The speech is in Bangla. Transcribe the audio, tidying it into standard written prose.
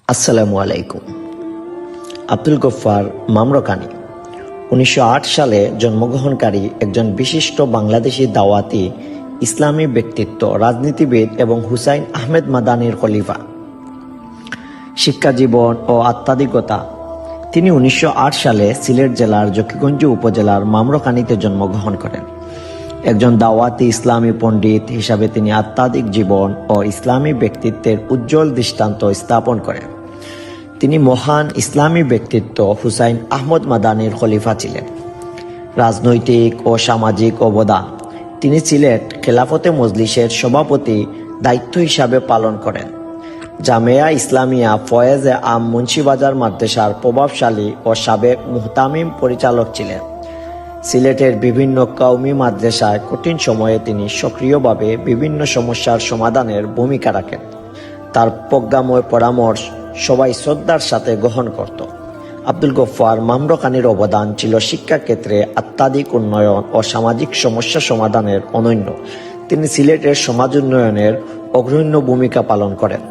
আসসালামু আলাইকুম। আব্দুল গফফার মামরকানি 1908 সালে জন্মগ্রহণকারী একজন বিশিষ্ট বাংলাদেশি দাওয়াতি ইসলামী ব্যক্তিত্ব, রাজনীতিবিদ এবং হুসাইন আহমেদ মাদানির খলিফা। শিক্ষাজীবন ও আত্মাধিকতা। তিনি 1908 সালে সিলেট জেলার জকিগঞ্জ উপজেলার মামরকানিতে জন্মগ্রহণ করেন। একজন দাওয়াতি ইসলামী পণ্ডিত হিসাবে তিনি আধ্যাত্মিক জীবন ও ইসলামী ব্যক্তিত্বের উজ্জ্বল দৃষ্টান্ত স্থাপন করেন। তিনি মহান ইসলামী ব্যক্তিত্ব হুসাইন আহমদ মাদানির খলিফা ছিলেন। রাজনৈতিক ও সামাজিক অবদান। তিনি সিলেট খেলাফতে মজলিসের সভাপতি দায়িত্ব হিসাবে পালন করেন। জামেয়া ইসলামিয়া ফয়েজে আম মুন্সিবাজার মাদ্রাসার প্রভাবশালী ও সাবেক মুহতামিম পরিচালক ছিলেন। সিলেটের বিভিন্ন কওমি মাদ্রাসায় কঠিন সময়ে তিনি সক্রিয়ভাবে বিভিন্ন সমস্যার সমাধানের ভূমিকা রাখেন। তার প্রজ্ঞাময় পরামর্শ সবাই শ্রদ্ধার সাথে গ্রহণ করত। আব্দুল গফফার মামরকানির অবদান ছিল শিক্ষাক্ষেত্রে আধ্যাত্মিক উন্নয়ন ও সামাজিক সমস্যা সমাধানের অনন্য। তিনি সিলেটের সমাজ উন্নয়নের অগ্রণী ভূমিকা পালন করেন।